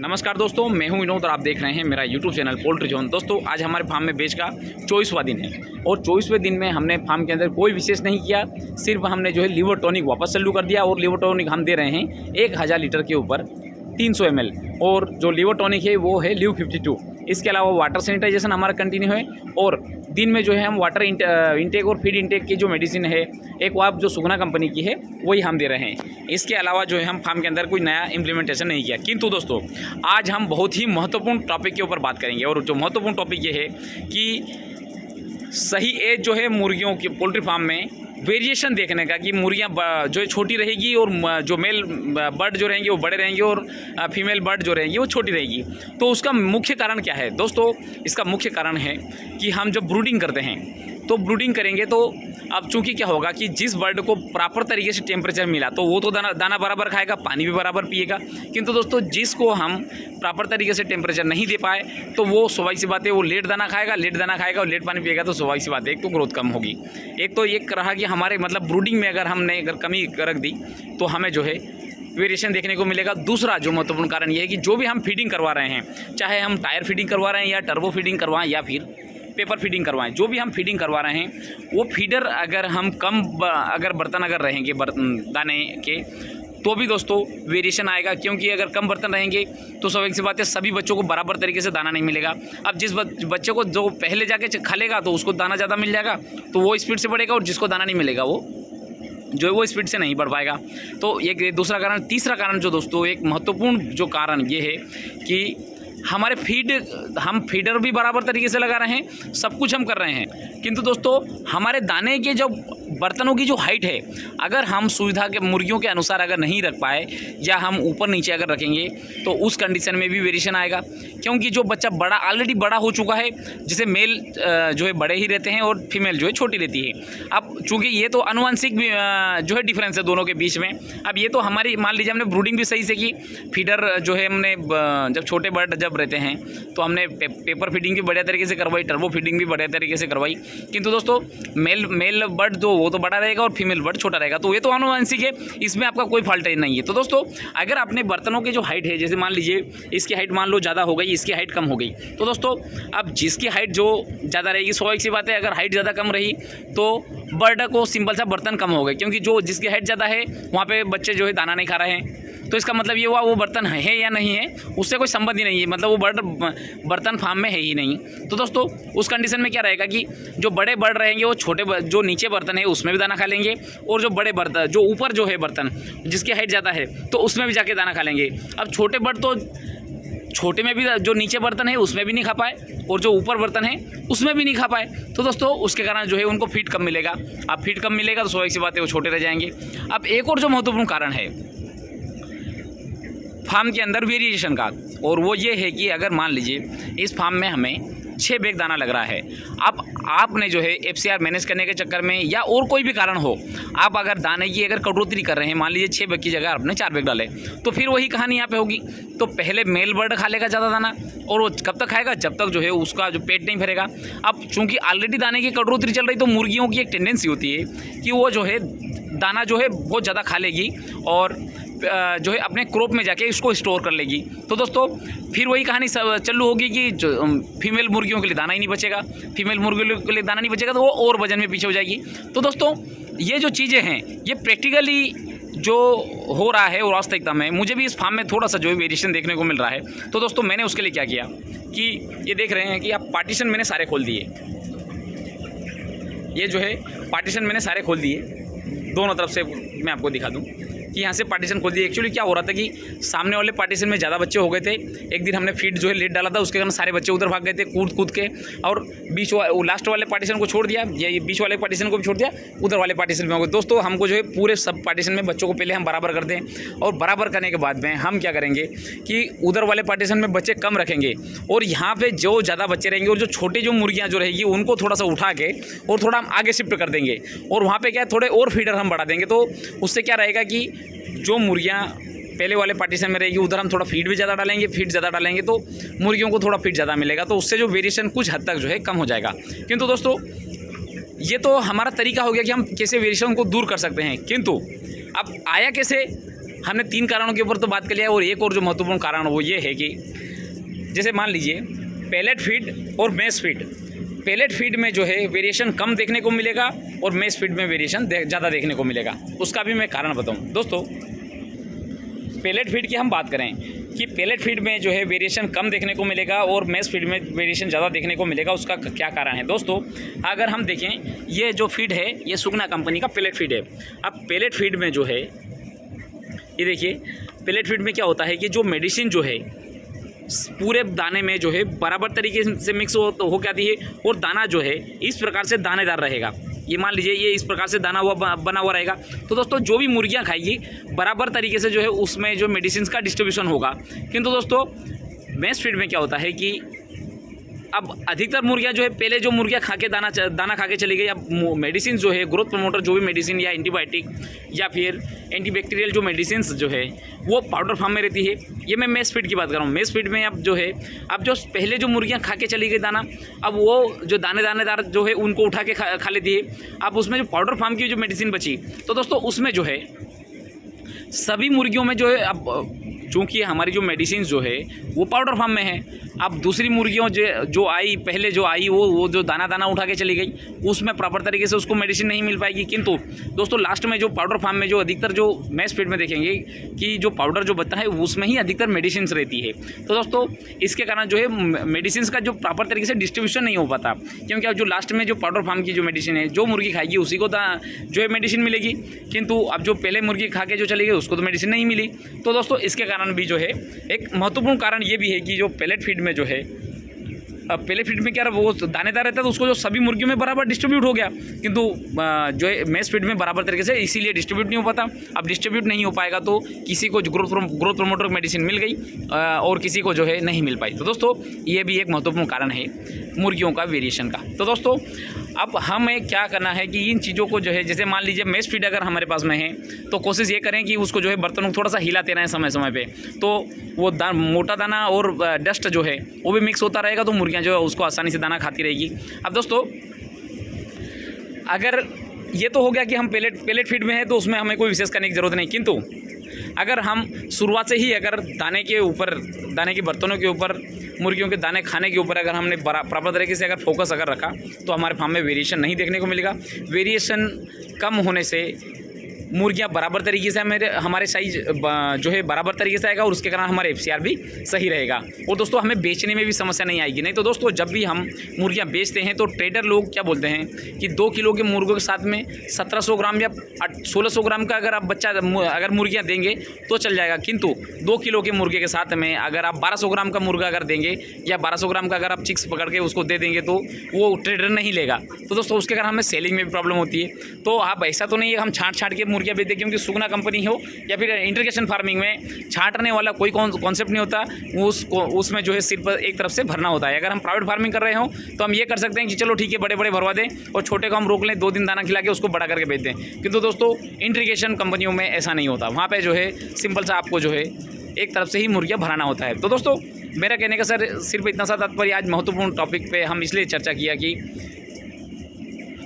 नमस्कार दोस्तों, मैं हूं विनोद और आप देख रहे हैं मेरा यूट्यूब चैनल पोल्ट्री जोन। दोस्तों आज हमारे फार्म में बेच का 24वां दिन है और 24वें दिन में हमने फार्म के अंदर कोई विशेष नहीं किया। सिर्फ हमने जो है लीवर टॉनिक वापस चालू कर दिया और लीवर टॉनिक हम दे रहे हैं 1000 लीटर के ऊपर 300 ml और जो लीवर टॉनिक है वो है लीव 52। इसके अलावा वाटर सैनिटाइजेशन हमारा कंटिन्यू है और दिन में जो है हम वाटर इंटेक और फीड इंटेक की जो मेडिसिन है एक वाप जो सुगना कंपनी की है वही हम दे रहे हैं। इसके अलावा जो है हम फार्म के अंदर कोई नया इम्प्लीमेंटेशन नहीं किया। किंतु दोस्तों आज हम बहुत ही महत्वपूर्ण टॉपिक के ऊपर बात करेंगे और जो महत्वपूर्ण टॉपिक ये है कि सही एज जो है मुर्गियों की पोल्ट्री फार्म में वेरिएशन देखने का कि मुर्गियाँ जो है छोटी रहेगी और जो मेल बर्ड जो रहेंगे वो बड़े रहेंगे और फीमेल बर्ड जो रहेंगी वो छोटी रहेगी। तो उसका मुख्य कारण क्या है दोस्तों? इसका मुख्य कारण है कि हम जब ब्रूडिंग करते हैं तो ब्रूडिंग करेंगे तो अब चूंकि क्या होगा कि जिस बर्ड को प्रॉपर तरीके से टेम्परेचर मिला तो वो तो दाना बराबर खाएगा, पानी भी बराबर पिएगा। किंतु दोस्तों जिसको हम प्रॉपर तरीके से टेम्परेचर नहीं दे पाए तो वो स्वाभाविक सी बात है वो लेट दाना खाएगा और लेट पानी पिएगा तो स्वाभाविक सी बात है एक तो ग्रोथ कम होगी। एक तो ये रहा कि हमारे मतलब ब्रूडिंग में अगर कमी रख दी तो हमें जो है वेरिएशन देखने को मिलेगा। दूसरा जो महत्वपूर्ण कारण ये है कि जो भी हम फीडिंग करवा रहे हैं, चाहे हम टायर फीडिंग करवा रहे हैं या टर्बो फीडिंग करवाएं या फिर पेपर फीडिंग करवाएं, जो भी हम फीडिंग करवा रहे हैं वो फीडर अगर हम कम बर्तन अगर रहेंगे दाने के तो भी दोस्तों वेरिएशन आएगा। क्योंकि अगर कम बर्तन रहेंगे तो स्वाभाविक सी बात है सभी बच्चों को बराबर तरीके से दाना नहीं मिलेगा। अब जिस बच्चे को जो पहले जाके खा लेगा तो उसको दाना ज़्यादा मिल जाएगा तो वो स्पीड से बढ़ेगा और जिसको दाना नहीं मिलेगा वो जो है वो स्पीड से नहीं बढ़ पाएगा। तो ये दूसरा कारण। तीसरा कारण जो दोस्तों एक महत्वपूर्ण जो कारण ये है कि हमारे हम फीडर भी बराबर तरीके से लगा रहे हैं, सब कुछ हम कर रहे हैं, किंतु दोस्तों हमारे दाने के जो बर्तनों की जो हाइट है अगर हम सुविधा के मुर्गियों के अनुसार अगर नहीं रख पाए या हम ऊपर नीचे अगर रखेंगे तो उस कंडीशन में भी वेरिएशन आएगा। क्योंकि जो बच्चा ऑलरेडी बड़ा हो चुका है, जैसे मेल जो है बड़े ही रहते हैं और फीमेल जो है छोटी रहती है। अब चूँकि ये तो आनुवंशिक जो है डिफरेंस है दोनों के बीच में। अब ये तो हमारी मान लीजिए हमने ब्रूडिंग भी सही से की, फीडर जो है हमने जब छोटे बर्ड जब रहते हैं तो हमने पेपर फीडिंग भी बढ़िया तरीके से करवाई, टर्बो फीडिंग भी बढ़िया तरीके से करवाई। किंतु दोस्तों मेल बर्ड जो वो तो बड़ा रहेगा और फीमेल बर्ड छोटा रहेगा, तो ये तो आनुवंशिक है, इसमें आपका कोई फॉल्ट नहीं है। तो दोस्तों अगर अपने बर्तनों की जो हाइट है, जैसे मान लीजिए इसकी हाइट मान लो ज़्यादा हो गई, इसकी हाइट कम हो गई, तो दोस्तों अब जिसकी हाइट जो ज़्यादा रहेगी स्वाभाविक सी बात है अगर हाइट ज़्यादा कम रही तो बर्ड को सिंपल सा बर्तन कम हो गए। क्योंकि जो जिसकी हाइट ज़्यादा है वहाँ पे बच्चे जो है दाना नहीं खा रहे हैं, तो इसका मतलब ये हुआ वो बर्तन है या नहीं है उससे कोई संबंध ही नहीं है, मतलब वो बर्तन फार्म में है ही नहीं। तो दोस्तों उस कंडीशन में क्या रहेगा कि जो बड़े बर्ड रहेंगे वो छोटे जो नीचे बर्तन है उसमें भी दाना खा लेंगे और जो बड़े बर्तन जो ऊपर जो है बर्तन जिसकी हाइट ज़्यादा है तो उसमें भी जाके दाना खा लेंगे। अब छोटे बर्ड तो छोटे में भी जो नीचे बर्तन है उसमें भी नहीं खा पाए और जो ऊपर बर्तन है उसमें भी नहीं खा पाए, तो दोस्तों उसके कारण जो है उनको फीड कम मिलेगा। अब फीड कम मिलेगा तो स्वाभाविक सी बात है वो छोटे रह जाएंगे। अब एक और जो महत्वपूर्ण कारण है फार्म के अंदर वेरिएशन का, और वो ये है कि अगर मान लीजिए इस फार्म में हमें 6 बैग दाना लग रहा है, अब आपने जो है FCR मैनेज करने के चक्कर में या और कोई भी कारण हो आप अगर दाने की अगर कटौती कर रहे हैं, मान लीजिए 6 बैग की जगह आपने 4 बैग डाले, तो फिर वही कहानी यहाँ पे होगी। तो पहले मेल बर्ड खा लेगा ज़्यादा दाना और वो कब तक खाएगा जब तक जो है उसका जो पेट नहीं भरेगा। अब चूँकि ऑलरेडी दाने की कटौती चल रही तो मुर्गियों की एक टेंडेंसी होती है कि वो जो है दाना जो है बहुत ज़्यादा खा लेगी और जो है अपने क्रॉप में जाके इसको स्टोर कर लेगी। तो दोस्तों फिर वही कहानी चालू होगी कि जो फीमेल मुर्गियों के लिए दाना ही नहीं बचेगा, फीमेल मुर्गियों के लिए दाना नहीं बचेगा तो वो और वजन में पीछे हो जाएगी। तो दोस्तों ये जो चीज़ें हैं ये प्रैक्टिकली जो हो रहा है और वास्तविकता में मुझे भी इस फार्म में थोड़ा सा जो है वेरिएशन देखने को मिल रहा है। तो दोस्तों मैंने उसके लिए क्या किया कि ये देख रहे हैं कि आप पार्टीशन मैंने सारे खोल दिए, ये जो है पार्टीशन मैंने सारे खोल दिए, दोनों तरफ से मैं आपको दिखा दूं कि यहाँ से पार्टीशन खोल दिए। एक्चुअली क्या हो रहा था कि सामने वाले पार्टीशन में ज़्यादा बच्चे हो गए थे, एक दिन हमने फीड जो है लेट डाला था उसके कारण सारे बच्चे उधर भाग गए थे कूद के, और लास्ट वाले पार्टीशन को छोड़ दिया, ये बीच वाले पार्टीशन को भी छोड़ दिया, उधर वाले पार्टीशन में हो गए। दोस्तों हमको जो है पूरे सब पार्टीशन में बच्चों को पहले हम बराबर करते हैं और बराबर करने के बाद में हम क्या करेंगे कि उधर वाले पार्टीशन में बच्चे कम रखेंगे और यहाँ पर जो ज़्यादा बच्चे रहेंगे और जो छोटी जो मुर्गियाँ जो रहेगी उनको थोड़ा सा उठा के और थोड़ा हम आगे शिफ्ट कर देंगे और वहाँ पर क्या थोड़े और फीडर हम बढ़ा देंगे। तो उससे क्या रहेगा कि जो मुर्गियाँ पहले वाले पार्टीशन में रहेगी उधर हम थोड़ा फीड भी ज़्यादा डालेंगे, फीड ज़्यादा डालेंगे तो मुर्गियों को थोड़ा फीड ज़्यादा मिलेगा, तो उससे जो वेरिएशन कुछ हद तक जो है कम हो जाएगा। किंतु दोस्तों ये तो हमारा तरीका हो गया कि हम कैसे वेरिएशन को दूर कर सकते हैं, किंतु अब आया कैसे हमने 3 कारणों के ऊपर तो बात कर लिया, और एक और जो महत्वपूर्ण कारण वो ये है कि जैसे मान लीजिए पेलेट फीड और मैश फीड। पेलेट फीड में जो है वेरिएशन कम देखने को मिलेगा और मैश फीड में वेरिएशन ज़्यादा देखने को मिलेगा। उसका भी मैं कारण बताऊँ दोस्तों। पेलेट फीड की हम बात करें कि पेलेट फीड में जो है वेरिएशन कम देखने को मिलेगा और मैश फीड में वेरिएशन ज़्यादा देखने को मिलेगा। उसका क्या कारण है दोस्तों? अगर हम देखें, ये जो फीड है ये सुगना कंपनी का पेलेट फीड है। अब पेलेट फीड में जो है ये देखिए, पेलेट फीड में क्या होता है कि जो मेडिसिन जो है पूरे दाने में जो है बराबर तरीके से मिक्स हो जाती है, और दाना जो है इस प्रकार से दानेदार रहेगा। ये मान लीजिए ये इस प्रकार से दाना हुआ बना हुआ रहेगा। तो दोस्तों जो भी मुर्गियां खाएगी बराबर तरीके से जो है उसमें जो मेडिसिन का डिस्ट्रीब्यूशन होगा। किंतु दोस्तों मैश फीड में क्या होता है कि अब अधिकतर मुर्गियां जो है, पहले जो मुर्गियां खा के दाना खा के चली गई, अब मेडिसिन जो है ग्रोथ प्रमोटर जो भी मेडिसिन या एंटीबायोटिक या फिर एंटीबैक्टीरियल जो मेडिसिन जो है वो पाउडर फॉर्म में रहती है। ये मैं मैश फीड की बात कर रहा हूँ। मैश फीड में अब जो है, अब जो पहले जो मुर्गियां खा के चली गई दाना, अब वो जो दानेदार जो है उनको उठा के खा लेती है। अब उसमें जो पाउडर फॉर्म की जो मेडिसिन बची, तो दोस्तों उसमें जो है सभी मुर्गियों में जो है, अब चूँकि हमारी जो मेडिसिन जो है वो पाउडर फॉर्म में है, अब दूसरी मुर्गियों जो आई पहले जो आई वो जो दाना उठा के चली गई, उसमें प्रॉपर तरीके से उसको मेडिसिन नहीं मिल पाएगी। किंतु दोस्तों लास्ट में जो पाउडर फॉर्म में जो अधिकतर जो मैश फीड में देखेंगे कि जो पाउडर जो बचता है उसमें ही अधिकतर मेडिसिन रहती है। तो दोस्तों इसके कारण जो है मेडिसिन का जो प्रॉपर तरीके से डिस्ट्रीब्यूशन नहीं हो पाता, क्योंकि अब जो लास्ट में जो पाउडर फॉर्म की जो मेडिसिन है जो मुर्गी खाएगी उसी को जो है मेडिसिन मिलेगी। किंतु अब जो पहले मुर्गी खा के जो चली गई उसको तो मेडिसिन नहीं मिली। तो दोस्तों इसके कारण भी जो है एक महत्वपूर्ण कारण ये भी है कि जो पेलेट फीड में जो है, अब पेलेट फीड में क्या वो दानेदार रहता है तो उसको जो सभी मुर्गियों में बराबर डिस्ट्रीब्यूट हो गया, किंतु जो है मैश फीड में बराबर तरीके से इसीलिए डिस्ट्रीब्यूट नहीं हो पाता। अब डिस्ट्रीब्यूट नहीं हो पाएगा तो किसी को ग्रोथ प्रमोटर मेडिसिन मिल गई और किसी को जो है नहीं मिल पाई। तो दोस्तों ये भी एक महत्वपूर्ण कारण है मुर्गियों का वेरिएशन का। तो दोस्तों अब हमें क्या करना है कि इन चीज़ों को जो है, जैसे मान लीजिए मैश फीड अगर हमारे पास में है तो कोशिश ये करें कि उसको जो है बर्तनों को थोड़ा सा हिलाते रहें समय समय पे, तो वो मोटा दाना और डस्ट जो है वो भी मिक्स होता रहेगा, तो मुर्गियां जो है उसको आसानी से दाना खाती रहेगी। अब दोस्तों अगर ये तो हो गया कि हम पेलेट फीड में है तो उसमें हमें कोई विशेष करने की ज़रूरत नहीं, किंतु अगर हम शुरुआत से ही अगर दाने के बर्तनों के ऊपर, मुर्गियों के दाने खाने के ऊपर अगर हमने प्रॉपर तरीके से अगर फोकस अगर रखा तो हमारे फार्म में वेरिएशन नहीं देखने को मिलेगा। वेरिएशन कम होने से मुर्गियां बराबर तरीके से हमारे साइज जो है बराबर तरीके से आएगा और उसके कारण हमारे FCR भी सही रहेगा, और दोस्तों हमें बेचने में भी समस्या नहीं आएगी। नहीं तो दोस्तों जब भी हम मुर्गियां बेचते हैं तो ट्रेडर लोग क्या बोलते हैं कि 2 किलो के मुर्गों के साथ में 1700 ग्राम या 1600 ग्राम का अगर आप अगर मुर्गियाँ देंगे तो चल जाएगा, किंतु 2 किलो के मुर्गे के साथ में अगर आप 1200 ग्राम का मुर्गा अगर देंगे या 1200 ग्राम का अगर आप चिक्स पकड़ के उसको दे देंगे तो वो ट्रेडर नहीं लेगा। तो दोस्तों उसके कारण हमें सेलिंग में भी प्रॉब्लम होती है। तो आप ऐसा तो नहीं है हम छाँट के मुर्गियाँ बेचते, क्योंकि सुगना कंपनी हो या फिर इंटीग्रेशन फार्मिंग में छाँटने वाला कोई कॉन्सेप्ट नहीं होता, उसमें जो है सिर्फ एक तरफ से भरना होता है। अगर हम प्राइवेट फार्मिंग कर रहे हो तो हम ये कर सकते हैं कि चलो ठीक है बड़े भरवा दें और छोटे को हम रोक लें, 2 दिन दाना खिला के उसको बड़ा करके बेच दें। किंतु दोस्तों इंटीग्रेशन कंपनियों में ऐसा नहीं होता, वहाँ पर जो है सिंपल सा आपको जो है एक तरफ से ही मुर्गियाँ भराना होता है। तो दोस्तों मेरा कहने का सर सिर्फ इतना सा तात्पर्य, आज महत्वपूर्ण टॉपिक पे हम इसलिए चर्चा किया कि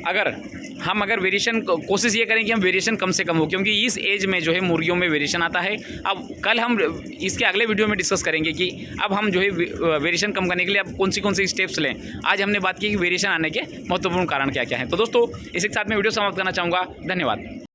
अगर वेरिएशन, कोशिश ये करें कि हम वेरिएशन कम से कम हो, क्योंकि इस एज में जो है मुर्गियों में वेरिएशन आता है। अब कल हम इसके अगले वीडियो में डिस्कस करेंगे कि अब हम जो है वेरिएशन कम करने के लिए अब कौन सी स्टेप्स लें। आज हमने बात की कि वेरिएशन आने के महत्वपूर्ण कारण क्या क्या हैं। तो दोस्तों इसी के साथ मैं वीडियो समाप्त करना चाहूँगा। धन्यवाद।